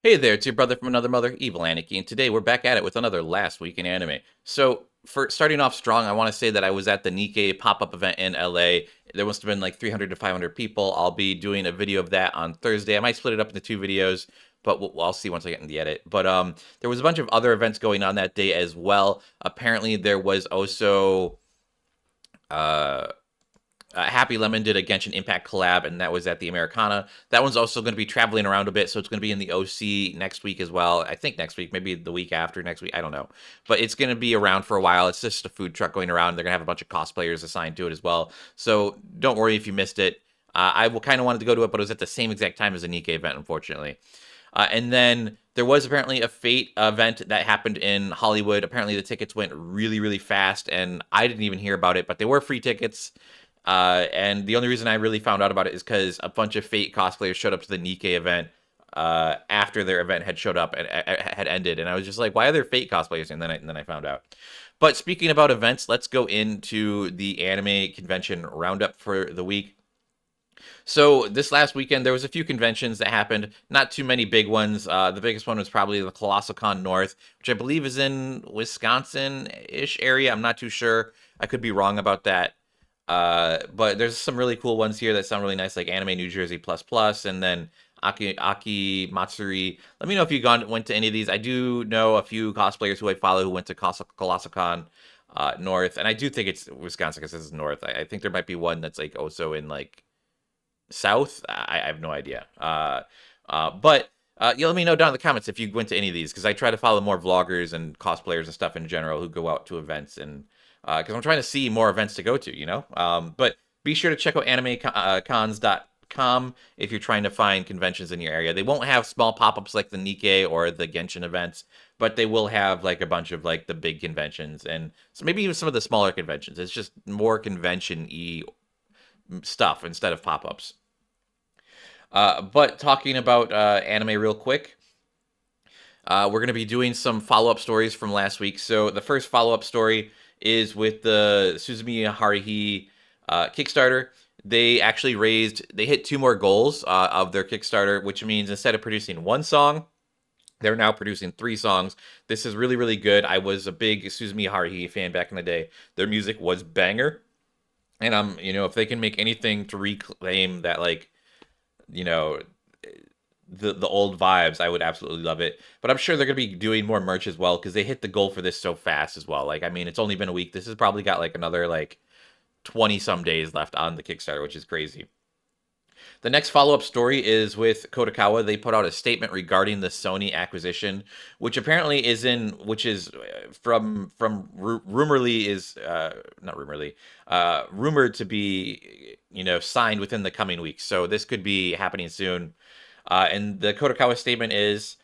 Hey there, it's your brother from another mother, Evil Aniki, and today we're back at it with another Last Week in Anime. So, for starting off strong, I want to say that I was at the Nikkei pop-up event in LA. There must have been like 300 to 500 people. I'll be doing a video of that on Thursday. I might split it up into two videos, but I'll see once I get in the edit. But there was a bunch of other events going on that day as well. Apparently, there was also uh, Happy Lemon did a Genshin Impact collab, and that was at the Americana. That one's also going to be traveling around a bit, so it's going to be in the OC next week as well. I think next week, maybe the week after next week. I don't know, but it's going to be around for a while. It's just a food truck going around. They're going to have a bunch of cosplayers assigned to it as well. So don't worry if you missed it. I kind of wanted to go to it, but it was at the same exact time as the Nikkei event, unfortunately. And then there was apparently a Fate event that happened in Hollywood. Apparently, the tickets went really, really fast, and I didn't even hear about it, but they were free tickets. And the only reason I really found out about it is because a bunch of Fate cosplayers showed up to the Nikkei event after their event had showed up and had ended, and I was just like, "Why are there Fate cosplayers?" And then I found out. But speaking about events, let's go into the anime convention roundup for the week. So this last weekend, there was a few conventions that happened. Not too many big ones. The biggest one was probably the Colossal Con North, which I believe is in Wisconsin-ish area. I'm not too sure. I could be wrong about that. But there's some really cool ones here that sound really nice, like Anime New Jersey Plus Plus, and then Aki Matsuri. Let me know if you went to any of these. I do know a few cosplayers who I follow who went to Colossal Con North, and I do think it's Wisconsin because this is North. I think there might be one that's like also in like South. I have no idea. But you let me know down in the comments if you went to any of these because I try to follow more vloggers and cosplayers and stuff in general who go out to events and because I'm trying to see more events to go to, you know. But be sure to check out animecons.com if you're trying to find conventions in your area. They won't have small pop-ups like the Nikkei or the Genshin events, but they will have like a bunch of like the big conventions and so maybe even some of the smaller conventions. It's just more convention-y stuff instead of pop-ups. But talking about anime real quick, we're going to be doing some follow-up stories from last week. So the first follow-up story is with the Suzumi Haruhi Kickstarter. They hit two more goals of their Kickstarter, which means instead of producing one song, they're now producing three songs. This is really, really good. I was a big Suzumi Haruhi fan back in the day. Their music was banger. And if they can make anything to reclaim that, like, you know, the old vibes, I would absolutely love it. But I'm sure they're gonna be doing more merch as well because they hit the goal for this so fast as well. Like, I mean, it's only been a week. This has probably got like another like 20 some days left on the Kickstarter, which is crazy. The next follow-up story is with Kodokawa. They put out a statement regarding the Sony acquisition, which apparently which is from rumorly is not rumorly, rumored to be signed within the coming weeks. So this could be happening soon. And the Kodokawa statement is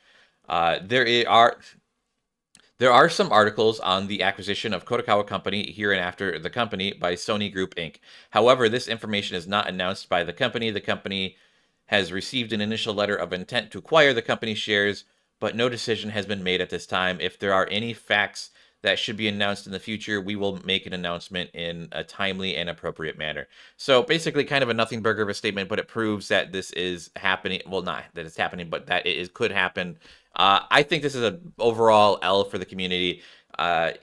uh, there are there are some articles on the acquisition of Kodokawa Company hereinafter the company by Sony Group Inc. However, this information is not announced by the company. The company has received an initial letter of intent to acquire the company's shares, but no decision has been made at this time. If there are any facts that should be announced in the future, we will make an announcement in a timely and appropriate manner. So basically, kind of a nothing burger of a statement, but it proves that this is happening. Well, not that it's happening, but that could happen. I think this is an overall L for the community. And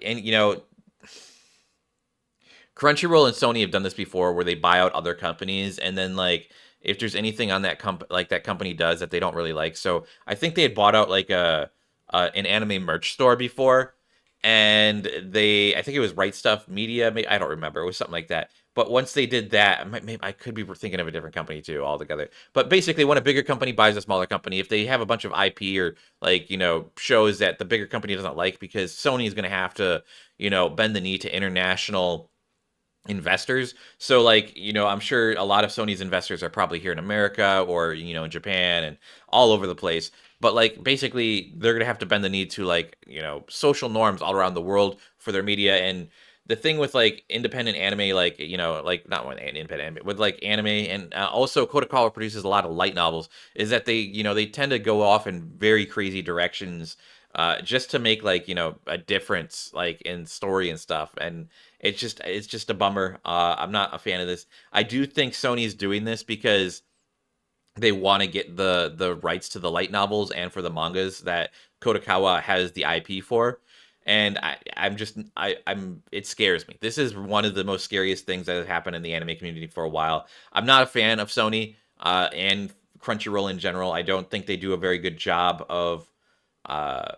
Crunchyroll and Sony have done this before, where they buy out other companies, and then like if there's anything on that company does that they don't really like. So I think they had bought out like an anime merch store before, and I think it was Right Stuff Media. Maybe, I don't remember. It was something like that. But once they did that, maybe I could be thinking of a different company too altogether. But basically, when a bigger company buys a smaller company, if they have a bunch of IP or like shows that the bigger company doesn't like, because Sony is going to have to bend the knee to international investors. So like, I'm sure a lot of Sony's investors are probably here in America or, in Japan and all over the place. But like basically they're going to have to bend the knee to like, social norms all around the world for their media. And the thing with like independent anime, like, like not one independent anime, with like anime and also Kodokawa produces a lot of light novels, is that they tend to go off in very crazy directions just to make like, a difference like in story and stuff. And it's just a bummer. I'm not a fan of this. I do think Sony's doing this because they want to get the rights to the light novels and for the mangas that Kodokawa has the IP for. And I'm just I'm it scares me. This is one of the most scariest things that has happened in the anime community for a while. I'm not a fan of Sony and Crunchyroll in general. I don't think they do a very good job of uh,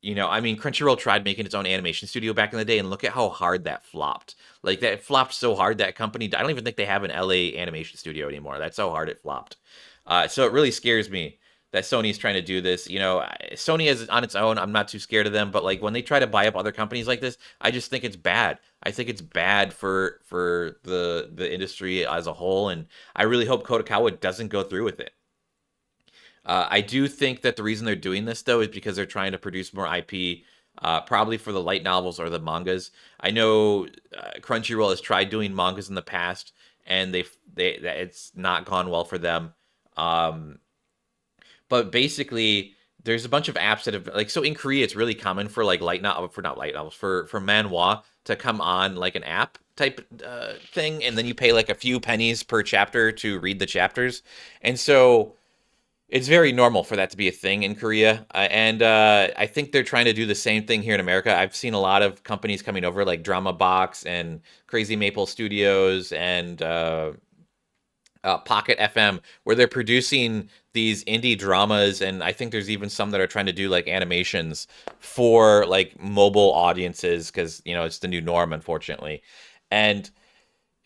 I mean, Crunchyroll tried making its own animation studio back in the day, and look at how hard that flopped. Like that flopped so hard that company. I don't even think they have an LA animation studio anymore. That's how hard it flopped. So it really scares me that Sony's trying to do this. Sony is on its own. I'm not too scared of them, but like when they try to buy up other companies like this, I just think it's bad. I think it's bad for the industry as a whole, and I really hope Kodokawa doesn't go through with it. I do think that the reason they're doing this though is because they're trying to produce more IP, probably for the light novels or the mangas. I know Crunchyroll has tried doing mangas in the past, and it's not gone well for them. Um, but basically, there's a bunch of apps that have like so in Korea, it's really common for like light novel for not light novels for manhwa to come on like an app type thing, and then you pay like a few pennies per chapter to read the chapters, and so it's very normal for that to be a thing in Korea, and I think they're trying to do the same thing here in America. I've seen a lot of companies coming over, like Drama Box and Crazy Maple Studios and Pocket FM, where they're producing these indie dramas, and I think there's even some that are trying to do like animations for like mobile audiences because it's the new norm, unfortunately, and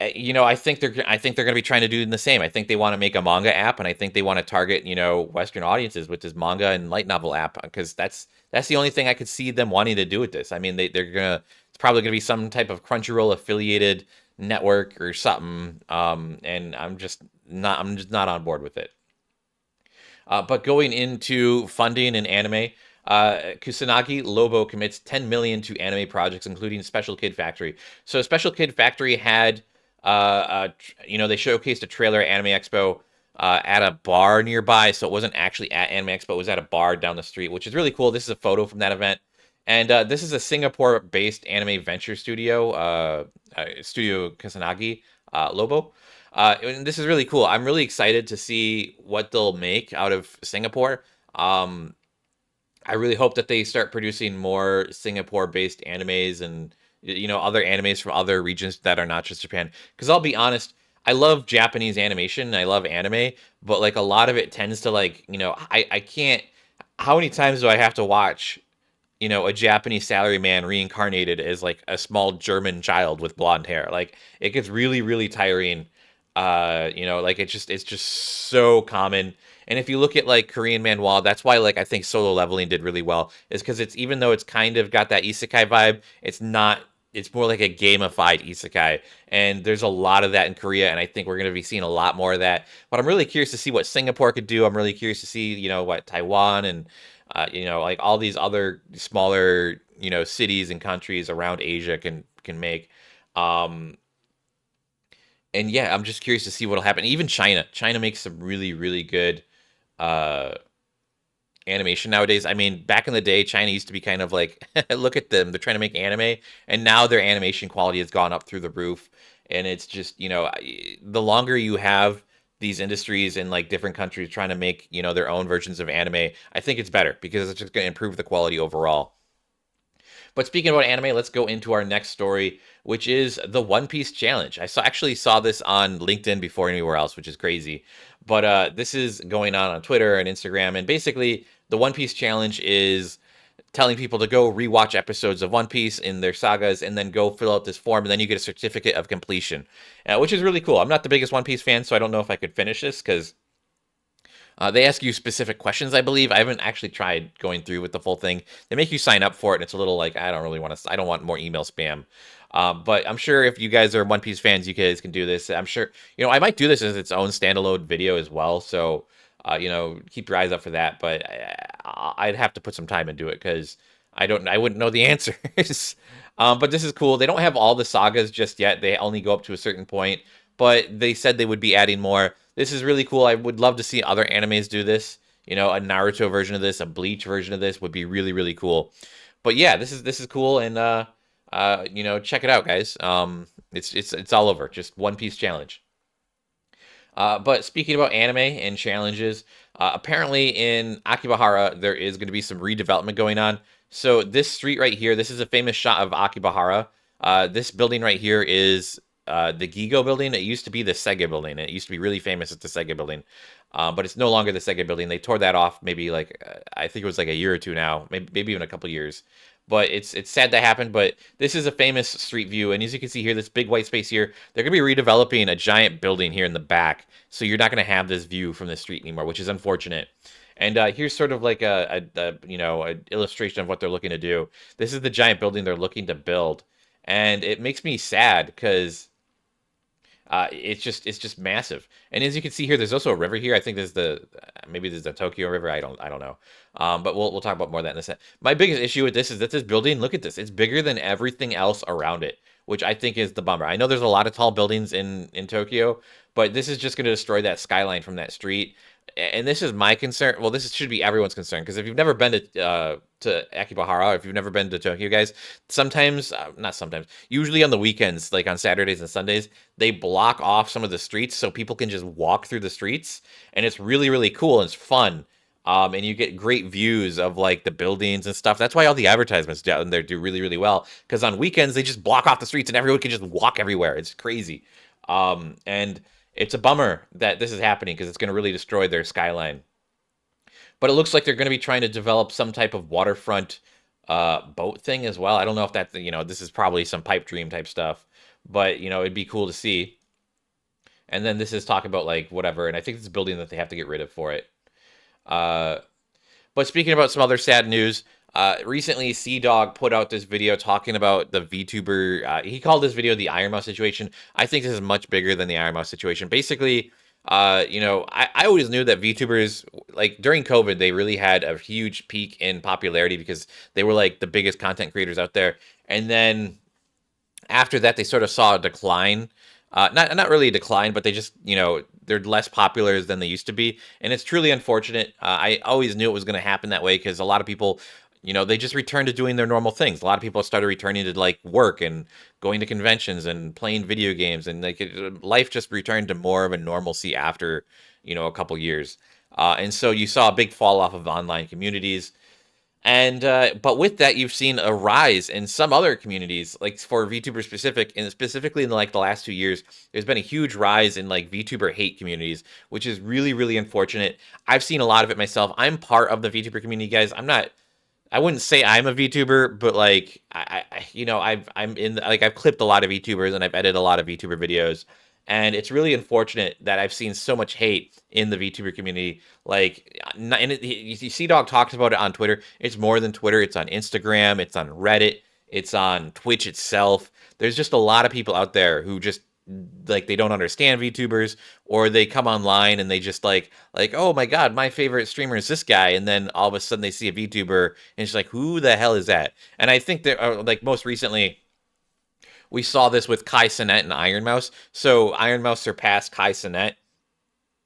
I think they're going to be trying to do the same. I think they want to make a manga app, and I think they want to target Western audiences with this manga and light novel app because that's the only thing I could see them wanting to do with this. I mean, they're gonna it's probably going to be some type of Crunchyroll affiliated network or something, and I'm just not on board with it. But going into funding and anime, Kusanagi Lobo commits 10 million to anime projects, including Special Kid Factory. So Special Kid Factory had, they showcased a trailer at Anime Expo at a bar nearby. So it wasn't actually at Anime Expo; it was at a bar down the street, which is really cool. This is a photo from that event, and this is a Singapore-based anime venture studio, Studio Kusanagi Lobo. And this is really cool. I'm really excited to see what they'll make out of Singapore. Um, I really hope that they start producing more Singapore-based animes and other animes from other regions that are not just Japan. Because I'll be honest, I love Japanese animation and I love anime, but like a lot of it tends to like I can't. How many times do I have to watch a Japanese salaryman reincarnated as like a small German child with blonde hair? Like it gets really, really tiring. Like it's just so common. And if you look at like Korean manhwa, that's why like I think Solo Leveling did really well, is because it's even though it's kind of got that isekai vibe, it's not. It's more like a gamified isekai, and there's a lot of that in Korea, and I think we're going to be seeing a lot more of that. But I'm really curious to see what Singapore could do. I'm really curious to see what Taiwan and like all these other smaller cities and countries around Asia can make. Um, and yeah, I'm just curious to see what'll happen. Even China, China makes some really really good uh animation nowadays. I mean, back in the day, China used to be kind of like, look at them, they're trying to make anime, and now their animation quality has gone up through the roof. And it's just, the longer you have these industries in like different countries trying to make, their own versions of anime, I think it's better because it's just going to improve the quality overall. But speaking about anime, let's go into our next story, which is the One Piece challenge. Actually saw this on LinkedIn before anywhere else, which is crazy. But this is going on Twitter and Instagram, and basically the One Piece challenge is telling people to go rewatch episodes of One Piece in their sagas and then go fill out this form, and then you get a certificate of completion, which is really cool. I'm not the biggest One Piece fan, so I don't know if I could finish this because they ask you specific questions, I believe. I haven't actually tried going through with the full thing. They make you sign up for it, and it's a little like I don't really want to. I don't want more email spam. But I'm sure if you guys are One Piece fans, you guys can do this. I'm sure I might do this as its own standalone video as well. So keep your eyes up for that. But I'd have to put some time into it because I wouldn't know the answers. But this is cool. They don't have all the sagas just yet. They only go up to a certain point, but they said they would be adding more. This is really cool. I would love to see other animes do this. A Naruto version of this, a Bleach version of this would be really, really cool. But yeah, this is cool, and check it out, guys. It's all over. Just One Piece challenge. But speaking about anime and challenges, apparently in Akibahara there is going to be some redevelopment going on. So this street right here, this is a famous shot of Akibahara. This building right here is the Gigo building. It used to be the Sega building. It used to be really famous as the Sega building, but it's no longer the Sega building. They tore that off maybe like I think it was like a year or two now, maybe even a couple years. But it's sad that happened. But this is a famous street view, and as you can see here, this big white space here, they're gonna be redeveloping a giant building here in the back, so you're not gonna have this view from the street anymore, which is unfortunate. And here's sort of like a illustration of what they're looking to do. This is the giant building they're looking to build, and it makes me sad because it's just massive. And as you can see here, there's also a river here. I think there's the maybe there's the Tokyo River. I don't know. But we'll talk about more of that in a second. My biggest issue with this is that this building, look at this, it's bigger than everything else around it, which I think is the bummer. I know there's a lot of tall buildings in Tokyo, but this is just going to destroy that skyline from that street. And this is my concern. Well, should be everyone's concern because if you've never been to Akibahara, if you've never been to Tokyo, guys, sometimes not sometimes, usually on the weekends, like on Saturdays and Sundays, they block off some of the streets so people can just walk through the streets, and it's really really cool and it's fun. And you get great views of like the buildings and stuff. That's why all the advertisements down there do really really well because on weekends they just block off the streets and everyone can just walk everywhere. It's crazy. And it's a bummer that this is happening because it's going to really destroy their skyline. But it looks like they're going to be trying to develop some type of waterfront boat thing as well. I don't know if that, this is probably some pipe dream type stuff, but it'd be cool to see. And then this is talking about like whatever, and I think it's a building that they have to get rid of for it. Uh, but speaking about some other sad news, recently Sea Dog put out this video talking about the VTuber. He called this video the Iron Mouse situation. I think this is much bigger than the Iron Mouse situation. Basically, I always knew that VTubers, like during COVID, they really had a huge peak in popularity because they were like the biggest content creators out there. And then after that, they sort of saw a decline. Not really a decline, but they just they're less popular than they used to be, and it's truly unfortunate. I always knew it was going to happen that way because a lot of people, they just returned to doing their normal things. A lot of people started returning to like work and going to conventions and playing video games, and like life just returned to more of a normalcy after a couple years. And so you saw a big fall off of online communities. And but with that, you've seen a rise in some other communities, like for VTuber specific, and specifically in like the last 2 years, there's been a huge rise in like VTuber hate communities, which is really, really unfortunate. I've seen a lot of it myself. I'm part of the VTuber community, guys. I'm not. I wouldn't say I'm a VTuber, but like I'm in like I've clipped a lot of VTubers and I've edited a lot of VTuber videos, and it's really unfortunate that I've seen so much hate in the VTuber community. Like, and you see, Dog talks about it on Twitter. It's more than Twitter. It's on Instagram. It's on Reddit. It's on Twitch itself. There's just a lot of people out there who just like they don't understand VTubers, or they come online and they just like oh my god, my favorite streamer is this guy, and then all of a sudden they see a VTuber and it's like who the hell is that? And I think that like most recently we saw this with Kai Cenat and Iron Mouse. So Iron Mouse surpassed Kai Cenat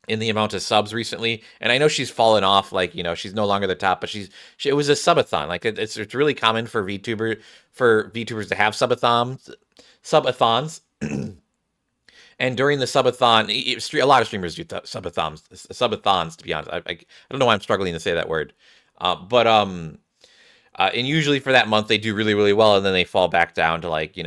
in the amount of subs recently, and I know she's fallen off. Like she's no longer the top, but it was a subathon. Like it's really common for VTubers to have subathons. And during the subathon, a lot of streamers do subathons. To be honest, I don't know why I'm struggling to say that word, but and usually for that month they do really really well, and then they fall back down to like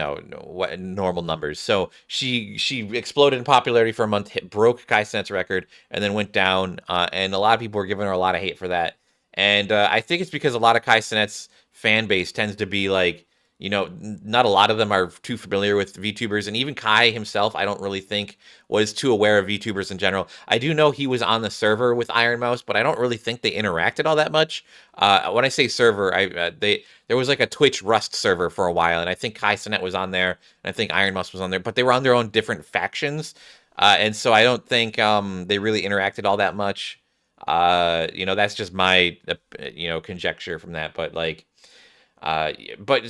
what normal numbers. So she exploded in popularity for a month, broke Kai Cenat's record, and then went down. And a lot of people were giving her a lot of hate for that. And I think it's because a lot of Kai Cenat's fan base tends to be like not a lot of them are too familiar with VTubers, and even Kai himself, I don't really think was too aware of VTubers in general. I do know he was on the server with Iron Mouse, but I don't really think they interacted all that much. When I say server, there was like a Twitch Rust server for a while, and I think Kai Cenat was on there, and I think Iron Mouse was on there, but they were on their own different factions, and so I don't think they really interacted all that much. That's just my conjecture from that, but like. But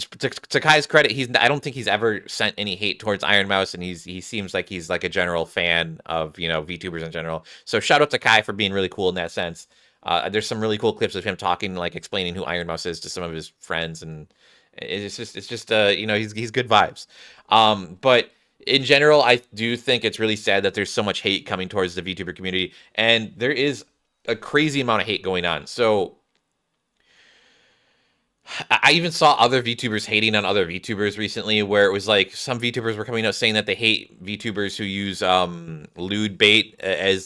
to Kai's credit, I don't think he's ever sent any hate towards Iron Mouse, and he seems like he's like a general fan of VTubers in general. So shout out to Kai for being really cool in that sense. There's some really cool clips of him talking, like explaining who Iron Mouse is to some of his friends, and it's just he's good vibes. But in general, I do think it's really sad that there's so much hate coming towards the VTuber community, and there is a crazy amount of hate going on. So I even saw other VTubers hating on other VTubers recently, where it was like some VTubers were coming out saying that they hate VTubers who use lewd bait as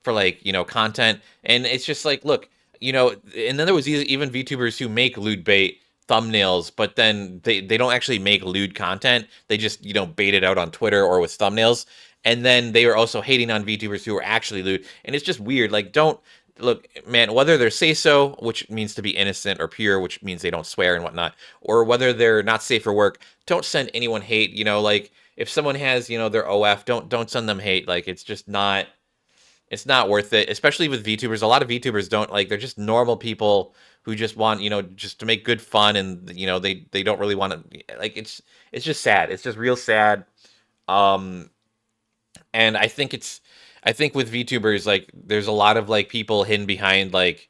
for like content, and it's just like, look, and then there was even VTubers who make lewd bait thumbnails, but then they don't actually make lewd content. They just bait it out on Twitter or with thumbnails, and then they were also hating on VTubers who are actually lewd, and it's just weird. Like, don't look, man, whether they're say so, which means to be innocent, or pure, which means they don't swear and whatnot, or whether they're not safe for work, don't send anyone hate. Like if someone has, their OF, don't send them hate. Like it's not worth it, especially with VTubers. A lot of VTubers don't like, they're just normal people who just want, just to make good fun, and they don't really want to, like, it's just sad. It's just real sad. Um and I think with VTubers, like, there's a lot of like people hidden behind like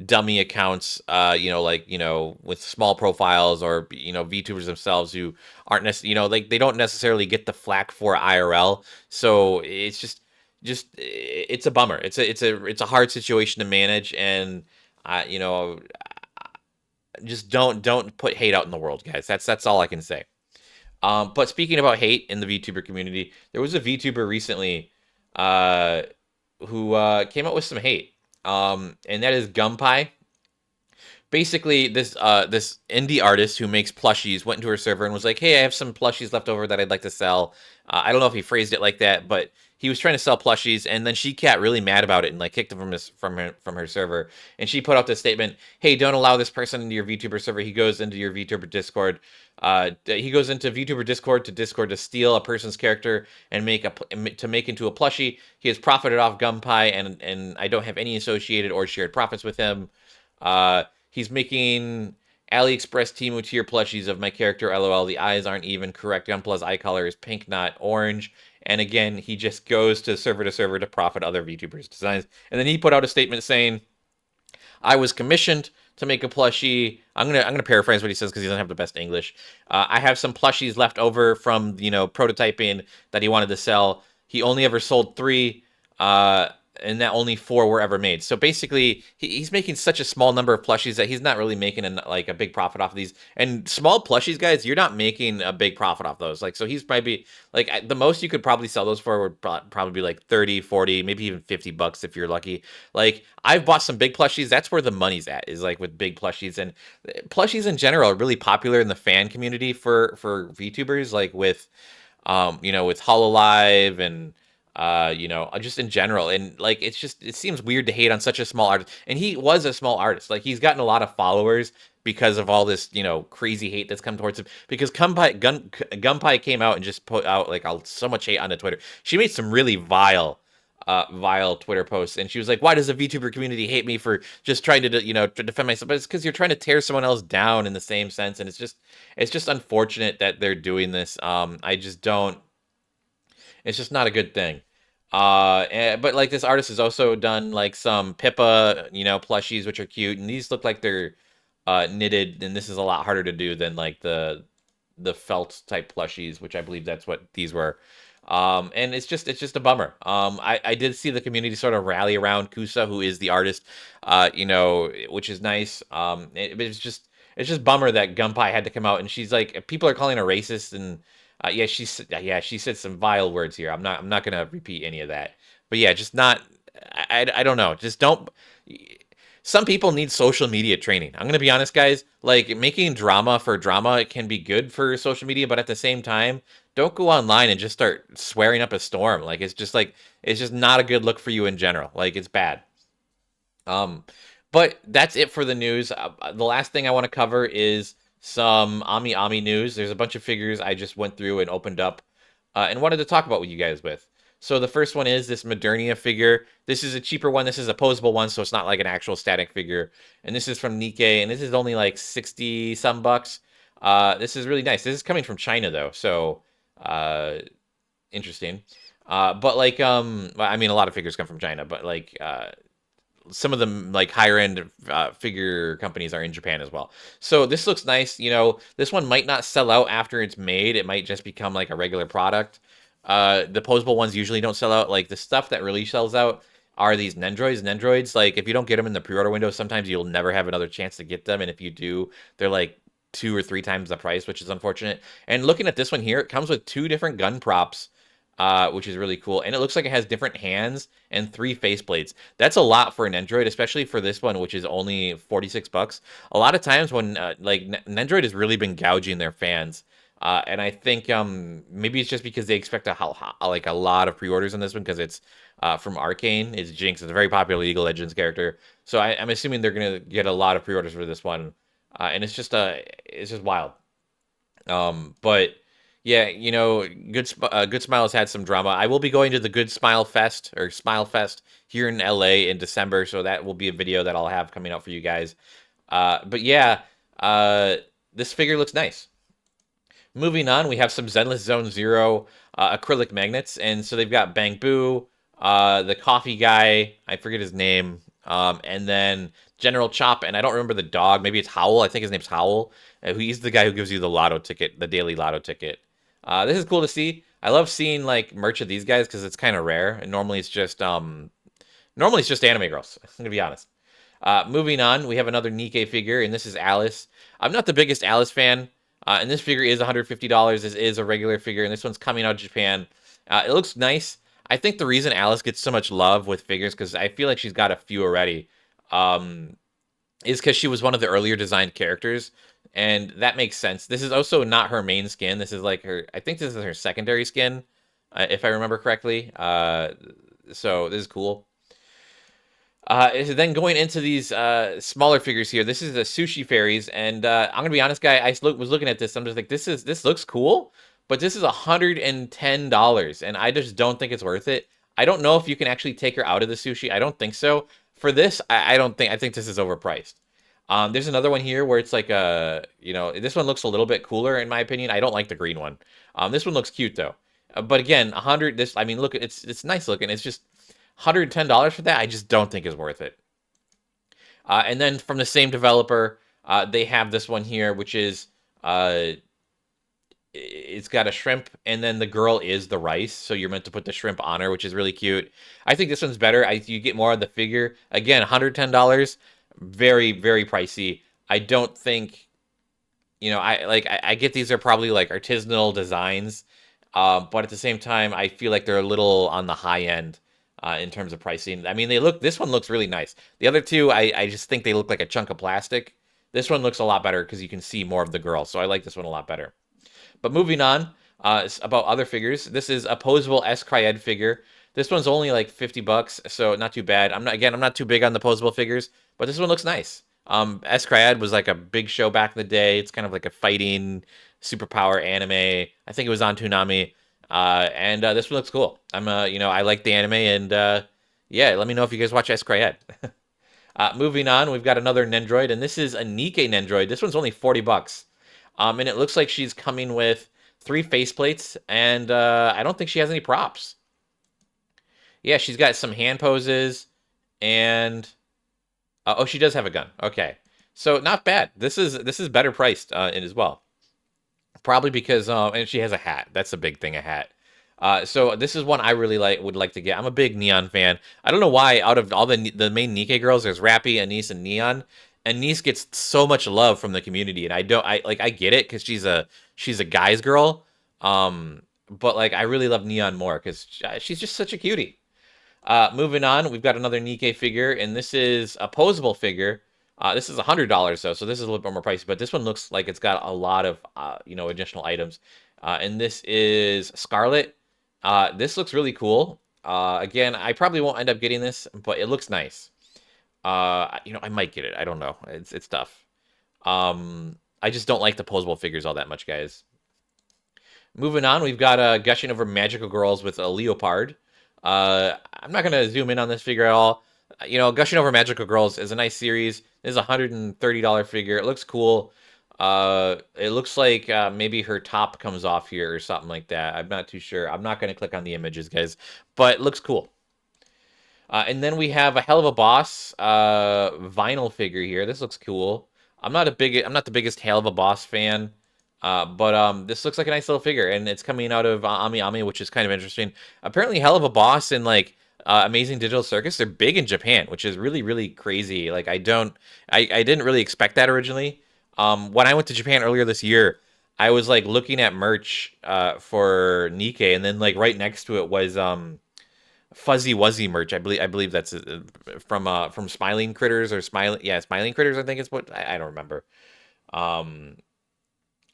dummy accounts, with small profiles, or VTubers themselves who aren't necessarily, like, they don't necessarily get the flack for IRL. So it's just it's a bummer. It's a hard situation to manage, and uh, you know, just don't put hate out in the world, guys. That's all I can say. But speaking about hate in the VTuber community, there was a VTuber recently uh, who came out with some hate, and that is Gumpai. Basically, this indie artist who makes plushies went into her server and was like, "Hey, I have some plushies left over that I'd like to sell." I don't know if he phrased it like that, but he was trying to sell plushies, and then she got really mad about it and like kicked him from her server. And she put out this statement: "Hey, don't allow this person into your VTuber server. He goes into your VTuber Discord. He goes into VTuber Discord to steal a person's character and make into a plushie. He has profited off Gumpai, and I don't have any associated or shared profits with him." He's making AliExpress Temu tier plushies of my character. LOL. The eyes aren't even correct. Gunpla's eye color is pink, not orange. And again, he just goes to server to profit other VTubers' designs. And then he put out a statement saying, "I was commissioned to make a plushie." I'm gonna paraphrase what he says because he doesn't have the best English. "I have some plushies left over from prototyping that he wanted to sell. He only ever sold 3. Uh, and that only 4 were ever made." So basically, he's making such a small number of plushies that he's not really making like a big profit off of these. And small plushies, guys, you're not making a big profit off those. Like, so he's probably like, the most you could probably sell those for would probably be like 30, 40, maybe even $50 if you're lucky. Like, I've bought some big plushies. That's where the money's at, is like with big plushies. And plushies in general are really popular in the fan community for VTubers, like with Hololive and just in general. And like, it seems weird to hate on such a small artist. And he was a small artist. Like, he's gotten a lot of followers because of all this, crazy hate that's come towards him. Because Gumpai came out and just put out like so much hate onto Twitter. She made some really vile Twitter posts, and she was like, "Why does the VTuber community hate me for just trying to defend myself?" But it's because you're trying to tear someone else down in the same sense, and it's just unfortunate that they're doing this. I just don't. It's just not a good thing. But like, this artist has also done like some Pippa, plushies, which are cute, and these look like they're knitted, and this is a lot harder to do than like the felt type plushies, which I believe that's what these were. And it's just a bummer. I did see the community sort of rally around Kusa, who is the artist, which is nice. It's just bummer that Gumpai had to come out, and she's like, people are calling her racist, and she said some vile words here. I'm not gonna repeat any of that. But yeah, just not. I don't know. Just don't. Some people need social media training. I'm gonna be honest, guys. Like, making drama for drama, it can be good for social media, but at the same time, don't go online and just start swearing up a storm. Like, it's just not a good look for you in general. Like, it's bad. Um, but that's it for the news. The last thing I want to cover is some Ami Ami news. There's a bunch of figures I just went through and opened up, and wanted to talk about with you guys with. So the first one is this Modernia figure. This is a cheaper one. This is a posable one, so it's not like an actual static figure. And this is from Nikkei, and this is only like 60 some bucks. This is really nice. This is coming from China though, so uh, interesting. But like, well, I mean, a lot of figures come from China, but some of the like higher end figure companies are in Japan as well. So this looks nice. You know, this one might not sell out after it's made. It might just become like a regular product. The posable ones usually don't sell out. Like the stuff that really sells out are these Nendroids. Nendroids, like if you don't get them in the pre-order window, sometimes you'll never have another chance to get them. And if you do, they're like 2 or 3 times the price, which is unfortunate. And looking at this one here, it comes with 2 different gun props, which is really cool. And it looks like it has different hands and 3 faceplates. That's a lot for an Nendroid, especially for this one, which is only 46 bucks. A lot of times when like Nendroid has really been gouging their fans. And I think maybe it's just because they expect like a lot of pre-orders on this one because it's from Arcane. It's Jinx. It's a very popular League of Legends character. So I'm assuming they're gonna get a lot of pre-orders for this one. And it's just wild. But yeah, you know, Good Smile has had some drama. I will be going to the Good Smile Fest or Smile Fest here in LA in December, so that will be a video that I'll have coming out for you guys. But yeah, this figure looks nice. Moving on, we have some Zenless Zone Zero acrylic magnets, and so they've got Bang Boo, the coffee guy, I forget his name, and then General Chop, and I don't remember the dog. Maybe it's Howl. I think his name's Howl. He's the guy who gives you the lotto ticket, the daily lotto ticket. This is cool to see. I love seeing like merch of these guys because it's kind of rare, and normally it's just anime girls. I'm gonna be honest. Moving on, we have another Nikkei figure, and this is Alice. I'm not the biggest Alice fan, and this figure is $150. This is a regular figure, and this one's coming out of Japan. It looks nice. I think the reason Alice gets so much love with figures, because I feel like she's got a few already, is because she was one of the earlier designed characters, and that makes sense. This is also not her main skin. This is like her, I think this is her secondary skin, if I remember correctly. So this is cool. Then going into these smaller figures here, this is the Sushi Fairies, and I'm gonna be honest, guy. Was looking at this. I'm just like, this looks cool, but this is $110, and I just don't think it's worth it. I don't know if you can actually take her out of the sushi. I don't think so. For this, I don't think. I think this is overpriced. There's another one here where it's like you know, this one looks a little bit cooler in my opinion. I don't like the green one. This one looks cute though. But again, 100. This, I mean, look, it's nice looking. It's just $110 for that. I just don't think is worth it. And then from the same developer, they have this one here, which is it's got a shrimp, and then the girl is the rice, so you're meant to put the shrimp on her, which is really cute. I think this one's better. You get more of the figure. Again, $110, very, very pricey. I don't think, you know, I get these are probably like artisanal designs, but at the same time, I feel like they're a little on the high end in terms of pricing. I mean, this one looks really nice. The other two, I just think they look like a chunk of plastic. This one looks a lot better because you can see more of the girl, so I like this one a lot better. But moving on, about other figures. This is a posable S Cryed figure. This one's only like 50 bucks, so not too bad. I'm not too big on the posable figures, but this one looks nice. S Cryed was like a big show back in the day. It's kind of like a fighting superpower anime. I think it was on Toonami. And this one looks cool. You know, I like the anime, and yeah, let me know if you guys watch S Cryed. Moving on, we've got another Nendroid, and this is a Nikkei Nendroid. This one's only 40 bucks. And it looks like she's coming with 3 faceplates, and I don't think she has any props. Yeah, she's got some hand poses, and oh, she does have a gun. Okay, so not bad. This is better priced in as well. Probably because and she has a hat. That's a big thing, a hat. So this is one I really would like to get. I'm a big Neon fan. I don't know why out of all the main Nikkei girls, there's Rappy, Anise, and Neon. And Nice gets so much love from the community, and I get it because she's a guy's girl, but like I really love Neon more because she's just such a cutie. Moving on, we've got another Nikkei figure, and this is a posable figure. This is $100 though, so this is a little bit more pricey, but this one looks like it's got a lot of you know, additional items. And this is Scarlet. This looks really cool. Again, I probably won't end up getting this, but it looks nice. You know, I might get it. I don't know. It's tough. I just don't like the posable figures all that much, guys. Moving on, we've got gushing over magical girls with a leopard. I'm not gonna zoom in on this figure at all. You know, gushing over magical girls is a nice series. This is a $130 figure. It looks cool. It looks like maybe her top comes off here or something like that. I'm not too sure. I'm not gonna click on the images, guys, but it looks cool. And then we have a hell of a boss vinyl figure here. This looks cool. I'm not the biggest hell of a boss fan, but this looks like a nice little figure, and it's coming out of Ami Ami, which is kind of interesting. Apparently, hell of a boss and like Amazing Digital Circus, they're big in Japan, which is really really crazy. Like I didn't really expect that originally. When I went to Japan earlier this year, I was like looking at merch for Nikkei, and then like right next to it was Fuzzy Wuzzy merch. I believe that's from Smiling Critters or Smiling Critters. I think is what I don't remember. Um,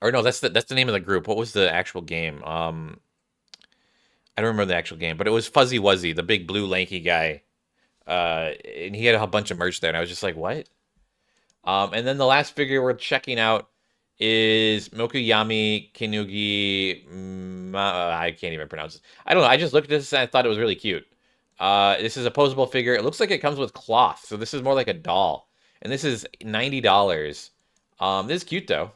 or no, that's the name of the group. What was the actual game? I don't remember the actual game, but it was Fuzzy Wuzzy, the big blue lanky guy. And he had a bunch of merch there, and I was just like, what? And then the last figure we're checking out is Mokuyami Kinugi. I can't even pronounce it. I don't know. I just looked at this and I thought it was really cute. This is a posable figure. It looks like it comes with cloth, so this is more like a doll. And this is $90. This is cute though.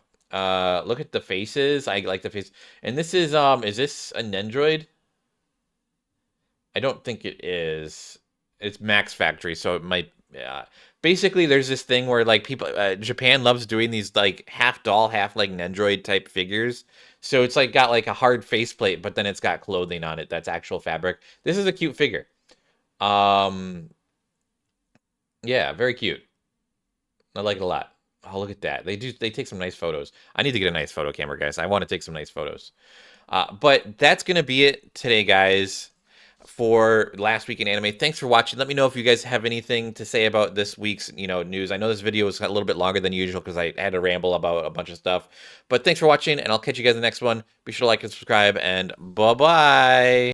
Look at the faces. I like the face. And this is this a Nendroid? I don't think it is. It's Max Factory, so it might. Yeah. Basically, there's this thing where like people, Japan loves doing these like half doll, half like Nendroid type figures. So it's like got like a hard faceplate, but then it's got clothing on it that's actual fabric. This is a cute figure. Um, yeah, very cute. I like it a lot. Oh, look at that. They take some nice photos. I need to get a nice photo camera, guys. I want to take some nice photos. But that's gonna be it today, guys, for last week in anime. Thanks for watching. Let me know if you guys have anything to say about this week's, news. I know this video was a little bit longer than usual because I had to ramble about a bunch of stuff. But thanks for watching, and I'll catch you guys in the next one. Be sure to like and subscribe, and bye-bye.